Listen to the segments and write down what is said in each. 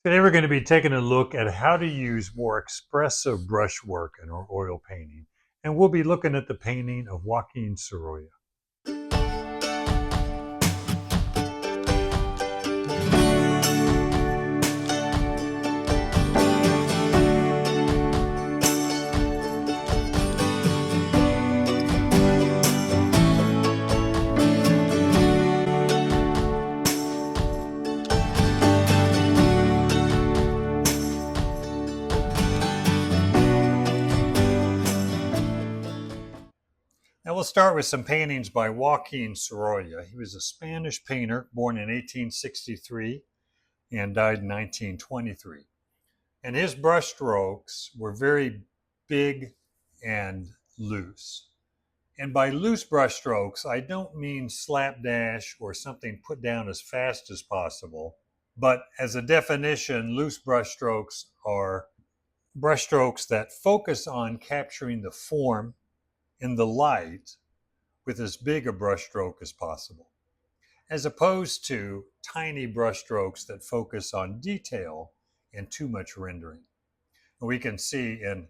Today we're going to be taking a look at how to use more expressive brushwork in our oil painting. And we'll be looking at the painting of Joaquín Sorolla. Now we'll start with some paintings by Joaquín Sorolla. He was a Spanish painter born in 1863 and died in 1923. And his brushstrokes were very big and loose. And by loose brushstrokes, I don't mean slapdash or something put down as fast as possible. But as a definition, loose brushstrokes are brushstrokes that focus on capturing the form in the light with as big a brushstroke as possible, as opposed to tiny brushstrokes that focus on detail and too much rendering. And we can see in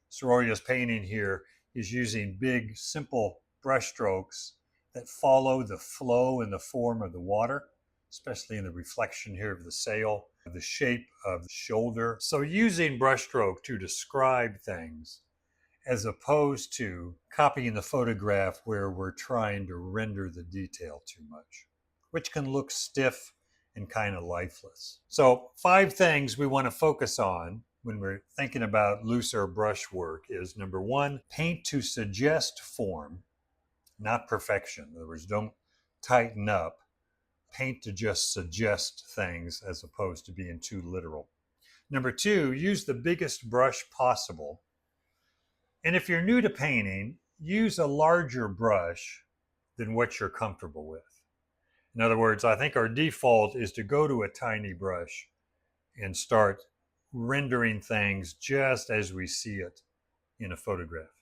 Sorolla's painting here, he's using big, simple brushstrokes that follow the flow and the form of the water, especially in the reflection here of the sail, the shape of the shoulder. So using brushstroke to describe things as opposed to copying the photograph where we're trying to render the detail too much, which can look stiff and kind of lifeless. So 5 things we want to focus on when we're thinking about looser brushwork is: number 1, paint to suggest form, not perfection. In other words, don't tighten up. Paint to just suggest things as opposed to being too literal. Number 2, use the biggest brush possible. And if you're new to painting, use a larger brush than what you're comfortable with. In other words, I think our default is to go to a tiny brush and start rendering things just as we see it in a photograph.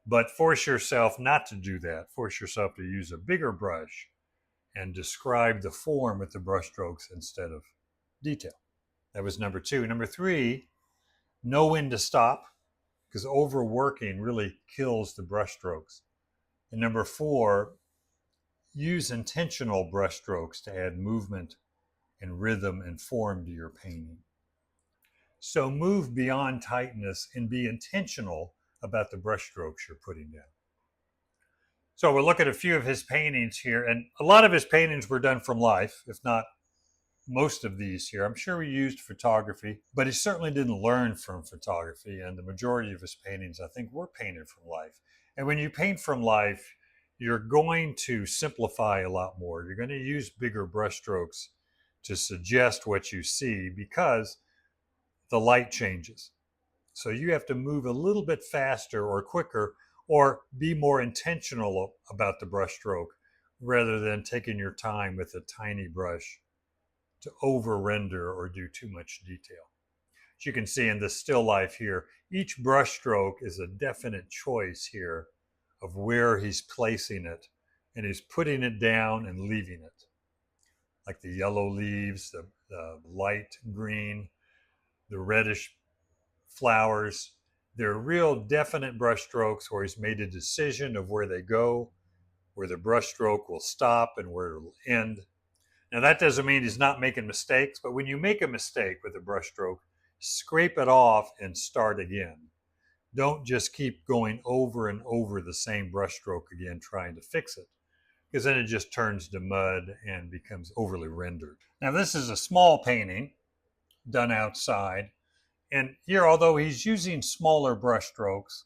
But force yourself not to do that. Force yourself to use a bigger brush and describe the form with the brushstrokes instead of detail. That was number 2. Number 3, know when to stop, because overworking really kills the brushstrokes. And number 4, use intentional brushstrokes to add movement and rhythm and form to your painting. So move beyond tightness and be intentional about the brushstrokes you're putting down. So we'll look at a few of his paintings here, and a lot of his paintings were done from life, if not most of these here. I'm sure he used photography, but he certainly didn't learn from photography, and the majority of his paintings, I think, were painted from life. And when you paint from life, you're going to simplify a lot more. You're going to use bigger brushstrokes to suggest what you see because the light changes. So you have to move a little bit faster or quicker or be more intentional about the brushstroke rather than taking your time with a tiny brush to over render or do too much detail. As you can see in this still life here, each brushstroke is a definite choice here of where he's placing it, and he's putting it down and leaving it. Like the yellow leaves, the light green, the reddish flowers. They're real definite brushstrokes where he's made a decision of where they go, where the brushstroke will stop and where it will end. Now that doesn't mean he's not making mistakes, but when you make a mistake with a brushstroke, scrape it off and start again. Don't just keep going over and over the same brushstroke again trying to fix it, because then it just turns to mud and becomes overly rendered. Now this is a small painting done outside, and here, although he's using smaller brushstrokes,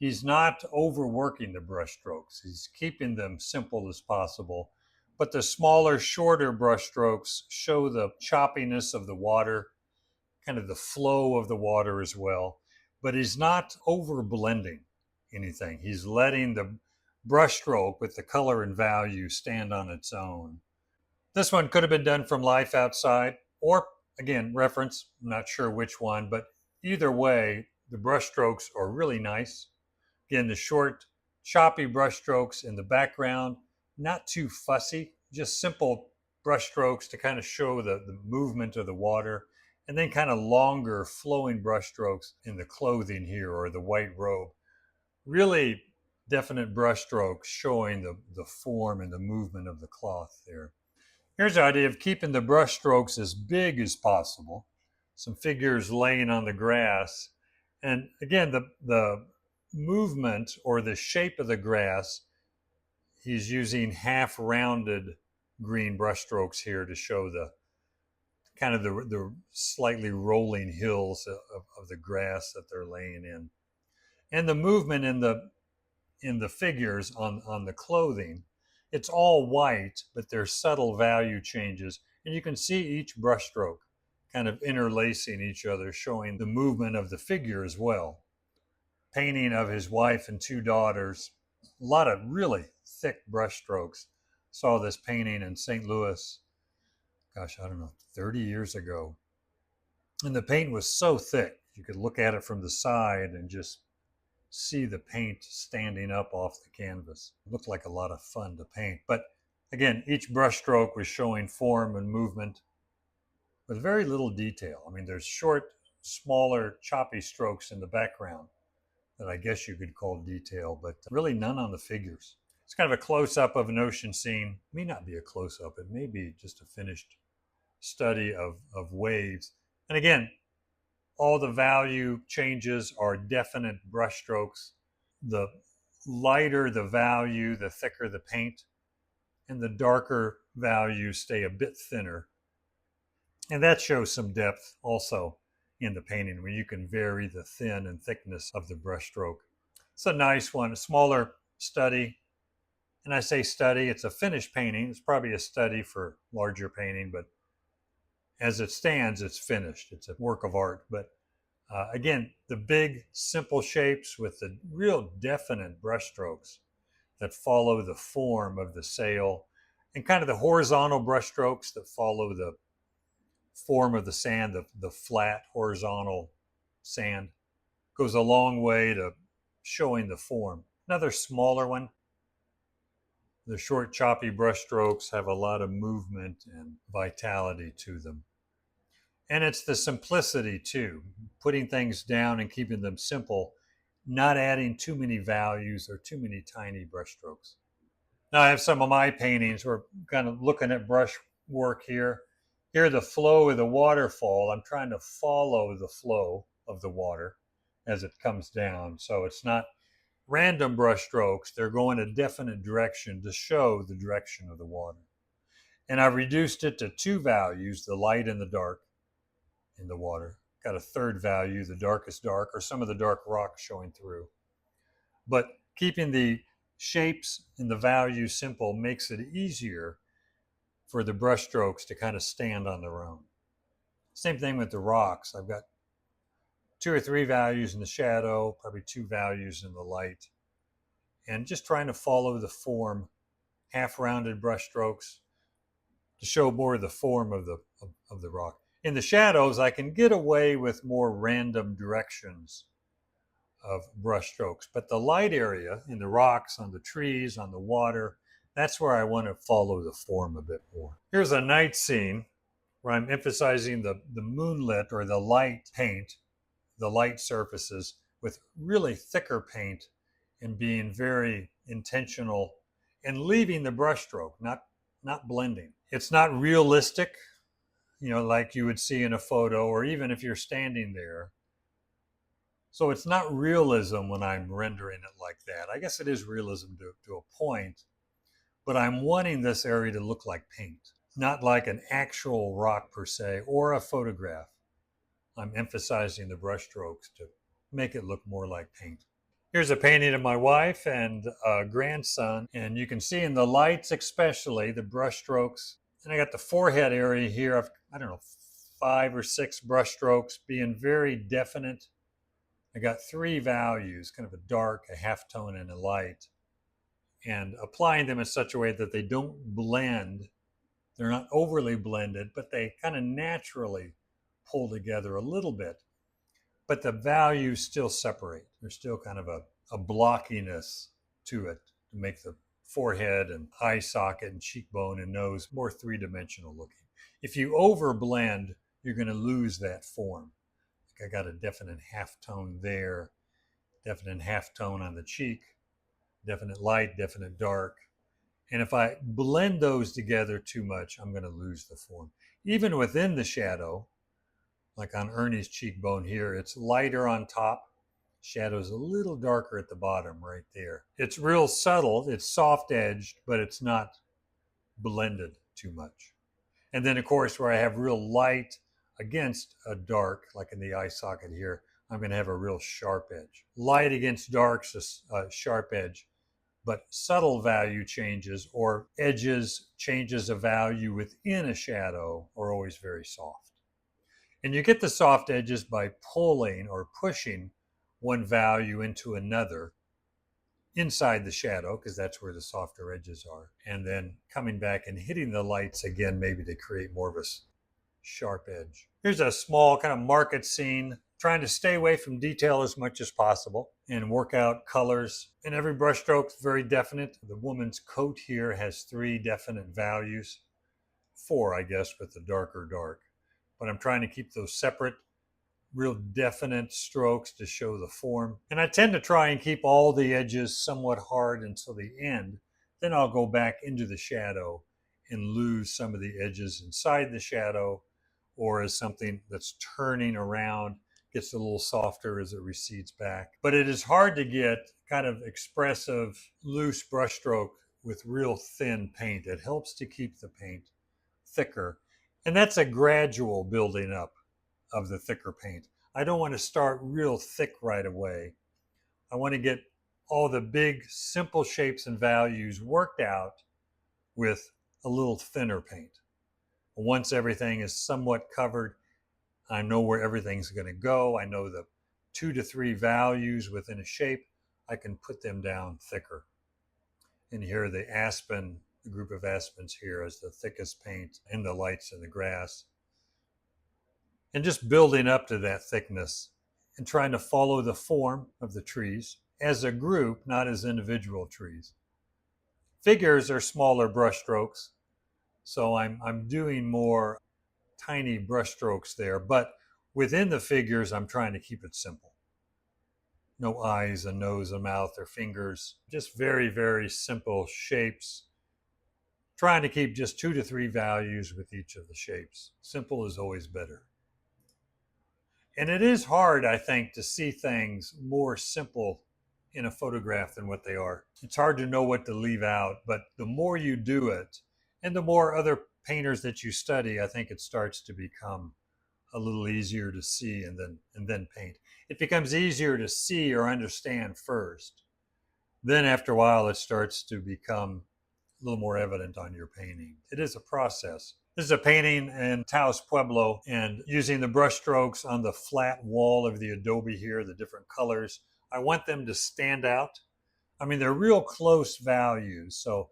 he's not overworking the brushstrokes. He's keeping them simple as possible. But the smaller, shorter brushstrokes show the choppiness of the water, kind of the flow of the water as well. But he's not over blending anything. He's letting the brushstroke with the color and value stand on its own. This one could have been done from life outside, or again, reference, I'm not sure which one, but either way, the brushstrokes are really nice. Again, the short, choppy brushstrokes in the background, not too fussy, just simple brush strokes to kind of show the movement of the water, and then kind of longer flowing brush strokes in the clothing here or the white robe. Really definite brush strokes showing the form and the movement of the cloth there. Here's the idea of keeping the brush strokes as big as possible. Some figures laying on the grass. And again, the movement or the shape of the grass, he's using half rounded green brush strokes here to show the kind of the slightly rolling hills of the grass that they're laying in. And the movement in the figures on the clothing, it's all white, but there's subtle value changes. And you can see each brushstroke kind of interlacing each other, showing the movement of the figure as well. Painting of his wife and two daughters, a lot of really thick brushstrokes. Saw this painting in St. Louis, gosh, I don't know, 30 years ago. And the paint was so thick, you could look at it from the side and just see the paint standing up off the canvas. It looked like a lot of fun to paint. But again, each brush stroke was showing form and movement with very little detail. I mean, there's short, smaller, choppy strokes in the background that I guess you could call detail, but really none on the figures. It's kind of a close-up of an ocean scene. It may not be a close-up. It may be just a finished study of waves. And again, all the value changes are definite brush strokes. The lighter the value, the thicker the paint, and the darker values stay a bit thinner. And that shows some depth also in the painting, where you can vary the thin and thickness of the brush stroke. It's a nice one, a smaller study. And I say study, it's a finished painting. It's probably a study for larger painting, but as it stands, it's finished. It's a work of art. But again, the big, simple shapes with the real definite brush strokes that follow the form of the sail, and kind of the horizontal brush strokes that follow the form of the sand, the flat horizontal sand, goes a long way to showing the form. Another smaller one, the short choppy brush strokes have a lot of movement and vitality to them. And it's the simplicity too, putting things down and keeping them simple, not adding too many values or too many tiny brush strokes. Now I have some of my paintings. We're kind of looking at brush work here. Here, the flow of the waterfall, I'm trying to follow the flow of the water as it comes down. So it's not random brush strokes. They're going a definite direction to show the direction of the water. And I've reduced it to two values, the light and the dark in the water. Got a third value, the darkest dark, or some of the dark rock showing through. But keeping the shapes and the values simple makes it easier for the brush strokes to kind of stand on their own. Same thing with the rocks. I've got 2 or 3 values in the shadow, probably 2 values in the light, and just trying to follow the form, half-rounded brush strokes to show more of the form of the rock. In the shadows, I can get away with more random directions of brush strokes, but the light area in the rocks, on the trees, on the water, that's where I want to follow the form a bit more. Here's a night scene where I'm emphasizing the moonlit or the light paint, the light surfaces with really thicker paint, and being very intentional and leaving the brush stroke, not blending. It's not realistic, like you would see in a photo, or even if you're standing there. So it's not realism when I'm rendering it like that. I guess it is realism to a point, but I'm wanting this area to look like paint, not like an actual rock per se, or a photograph. I'm emphasizing the brush strokes to make it look more like paint. Here's a painting of my wife and grandson, and you can see in the lights especially, the brush strokes. And I got the forehead area here of, 5 or 6 brush strokes being very definite. I got 3 values, kind of a dark, a halftone, and a light, and applying them in such a way that they don't blend. They're not overly blended, but they kind of naturally pull together a little bit. But the values still separate. There's still kind of a blockiness to it to make the forehead and eye socket and cheekbone and nose, more three-dimensional looking. If you overblend, you're going to lose that form. Like I got a definite halftone there, definite halftone on the cheek, definite light, definite dark. And if I blend those together too much, I'm going to lose the form. Even within the shadow, like on Ernie's cheekbone here, it's lighter on top. Shadow's a little darker at the bottom right there. It's real subtle, it's soft edged, but it's not blended too much. And then of course where I have real light against a dark, like in the eye socket here, I'm going to have a real sharp edge. Light against dark's a sharp edge, but subtle value changes or edges, changes of value within a shadow are always very soft. And you get the soft edges by pulling or pushing one value into another inside the shadow, because that's where the softer edges are, and then coming back and hitting the lights again, maybe to create more of a sharp edge. Here's a small kind of market scene, trying to stay away from detail as much as possible and work out colors. And every brushstroke is very definite. The woman's coat here has 3 definite values, 4, I guess, with the darker dark. But I'm trying to keep those separate, real definite strokes to show the form. And I tend to try and keep all the edges somewhat hard until the end. Then I'll go back into the shadow and lose some of the edges inside the shadow, or as something that's turning around gets a little softer as it recedes back. But it is hard to get kind of expressive, loose brushstroke with real thin paint. It helps to keep the paint thicker. And that's a gradual building up of the thicker paint. I don't want to start real thick right away. I want to get all the big, simple shapes and values worked out with a little thinner paint. Once everything is somewhat covered, I know where everything's going to go. I know the 2 to 3 values within a shape. I can put them down thicker. And here the aspen, the group of aspens here is the thickest paint in the lights in the grass. And just building up to that thickness and trying to follow the form of the trees as a group, not as individual trees. Figures are smaller brush strokes, so I'm doing more tiny brush strokes there, but within the figures, I'm trying to keep it simple. No eyes, a nose, a mouth, or fingers, just very, very simple shapes. Trying to keep just 2 to 3 values with each of the shapes. Simple is always better. And it is hard, I think, to see things more simple in a photograph than what they are. It's hard to know what to leave out, but the more you do it, and the more other painters that you study, I think it starts to become a little easier to see and then paint. It becomes easier to see or understand first. Then after a while, it starts to become a little more evident on your painting. It is a process. This is a painting in Taos Pueblo, and using the brush strokes on the flat wall of the adobe here, the different colors, I want them to stand out. I mean, they're real close values, so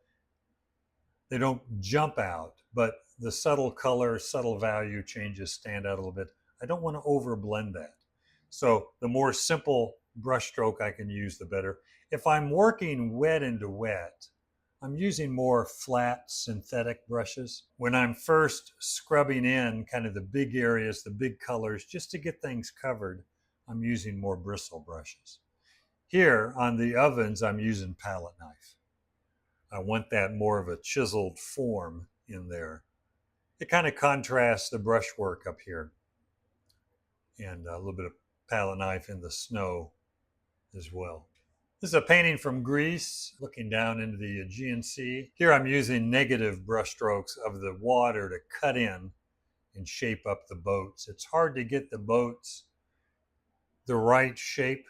they don't jump out, but the subtle color, subtle value changes stand out a little bit. I don't want to overblend that. So the more simple brush stroke I can use, the better. If I'm working wet into wet, I'm using more flat synthetic brushes. When I'm first scrubbing in kind of the big areas, the big colors, just to get things covered, I'm using more bristle brushes. Here on the ovens, I'm using palette knife. I want that more of a chiseled form in there. It kind of contrasts the brushwork up here. And a little bit of palette knife in the snow as well. This is a painting from Greece, looking down into the Aegean Sea. Here I'm using negative brush strokes of the water to cut in and shape up the boats. It's hard to get the boats the right shape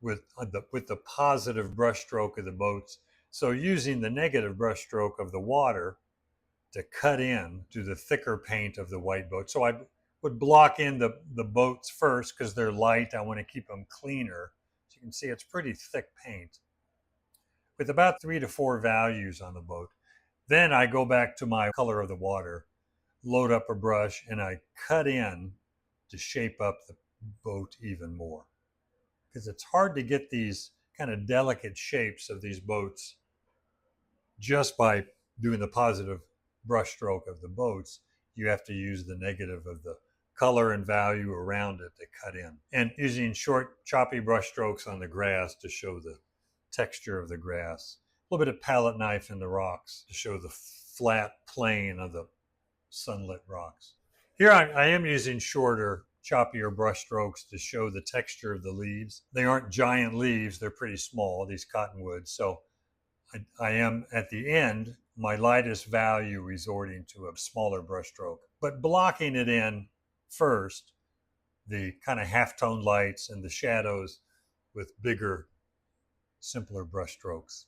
with the positive brush stroke of the boats. So using the negative brush stroke of the water to cut in to the thicker paint of the white boat. So I would block in the boats first because they're light. I want to keep them cleaner. So you can see it's pretty thick paint with about 3 to 4 values on the boat. Then I go back to my color of the water, load up a brush, and I cut in to shape up the boat even more. Because it's hard to get these kind of delicate shapes of these boats just by doing the positive brush stroke of the boats, you have to use the negative of the color and value around it to cut in. And using short, choppy brush strokes on the grass to show the texture of the grass. A little bit of palette knife in the rocks to show the flat plane of the sunlit rocks. Here I am using shorter, choppier brush strokes to show the texture of the leaves. They aren't giant leaves, they're pretty small, these cottonwoods. So I am at the end, my lightest value resorting to a smaller brush stroke, but blocking it in first, the kind of half-tone lights and the shadows with bigger, simpler brush strokes.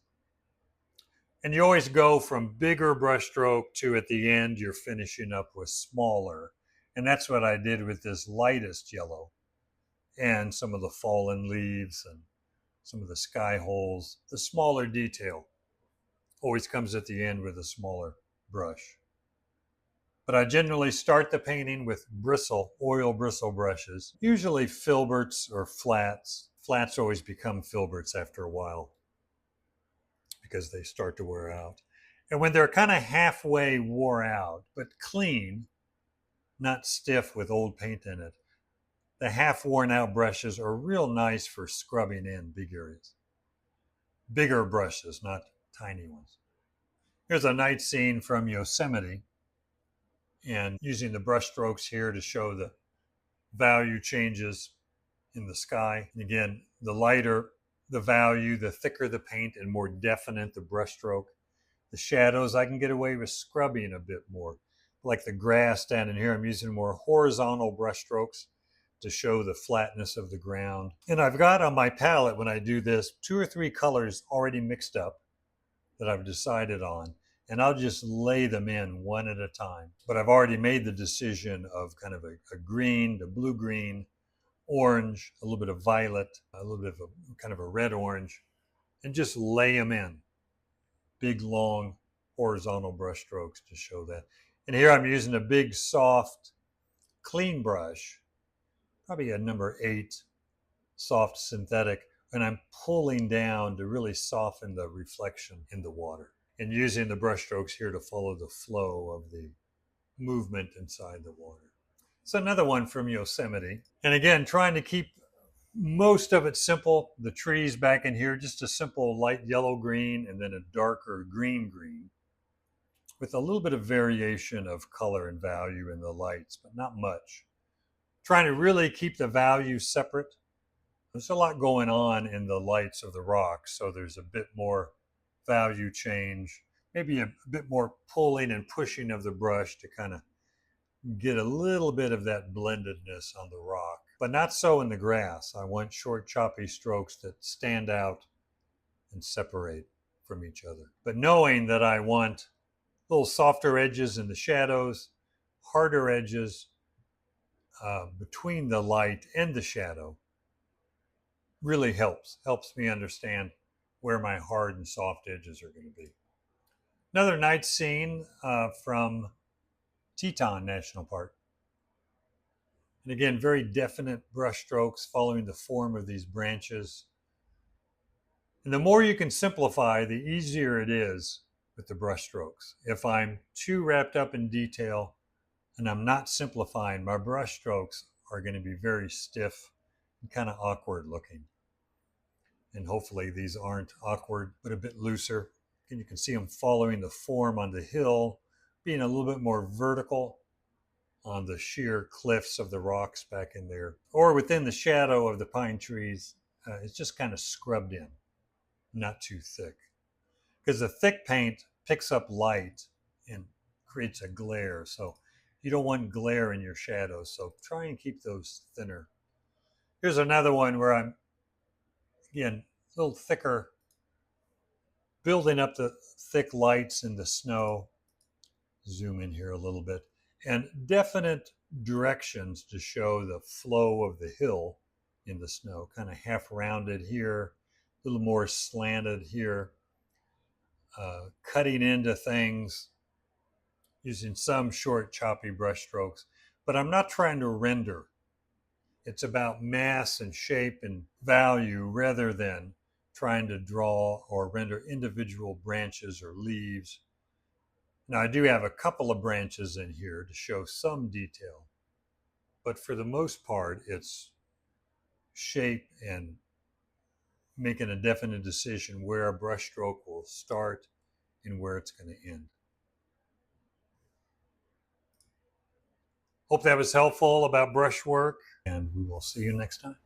And you always go from bigger brush stroke to at the end, you're finishing up with smaller. And that's what I did with this lightest yellow and some of the fallen leaves and some of the sky holes. The smaller detail always comes at the end with a smaller brush. But I generally start the painting with oil bristle brushes, usually filberts or flats. Flats always become filberts after a while because they start to wear out. And when they're kind of halfway wore out, but clean, not stiff with old paint in it, the half worn out brushes are real nice for scrubbing in big areas. Bigger brushes, not tiny ones. Here's a night scene from Yosemite, and using the brush strokes here to show the value changes in the sky. And again, the lighter the value, the thicker the paint and more definite the brush stroke. The shadows, I can get away with scrubbing a bit more. Like the grass down in here, I'm using more horizontal brush strokes to show the flatness of the ground. And I've got on my palette, when I do this, 2 or 3 colors already mixed up that I've decided on. And I'll just lay them in one at a time. But I've already made the decision of kind of a green, to blue-green, orange, a little bit of violet, a little bit of a kind of a red-orange, and just lay them in. Big, long, horizontal brush strokes to show that. And here I'm using a big, soft, clean brush, probably a number 8 soft synthetic, and I'm pulling down to really soften the reflection in the water and using the brush strokes here to follow the flow of the movement inside the water. So another one from Yosemite. And again, trying to keep most of it simple. The trees back in here, just a simple light yellow green and then a darker green with a little bit of variation of color and value in the lights, but not much. Trying to really keep the values separate. There's a lot going on in the lights of the rocks, so there's a bit more value change, maybe a bit more pulling and pushing of the brush to kind of get a little bit of that blendedness on the rock, but not so in the grass. I want short, choppy strokes that stand out and separate from each other. But knowing that I want little softer edges in the shadows, harder edges between the light and the shadow, really helps me understand where my hard and soft edges are going to be. Another night scene from Teton National Park. And again, very definite brush strokes following the form of these branches. And the more you can simplify, the easier it is with the brush strokes. If I'm too wrapped up in detail and I'm not simplifying, my brush strokes are going to be very stiff and kind of awkward looking. And hopefully these aren't awkward, but a bit looser. And you can see them following the form on the hill, being a little bit more vertical on the sheer cliffs of the rocks back in there. Or within the shadow of the pine trees, it's just kind of scrubbed in, not too thick. Because the thick paint picks up light and creates a glare. So you don't want glare in your shadows. So try and keep those thinner. Here's another one where I'm, again, a little thicker, building up the thick lights in the snow. Zoom in here a little bit. And definite directions to show the flow of the hill in the snow. Kind of half rounded here, a little more slanted here. Cutting into things using some short, choppy brush strokes. But I'm not trying to render. It's about mass and shape and value rather than trying to draw or render individual branches or leaves. Now I do have a couple of branches in here to show some detail, but for the most part it's shape and making a definite decision where a brush stroke will start and where it's going to end. Hope that was helpful about brushwork, and we will see you next time.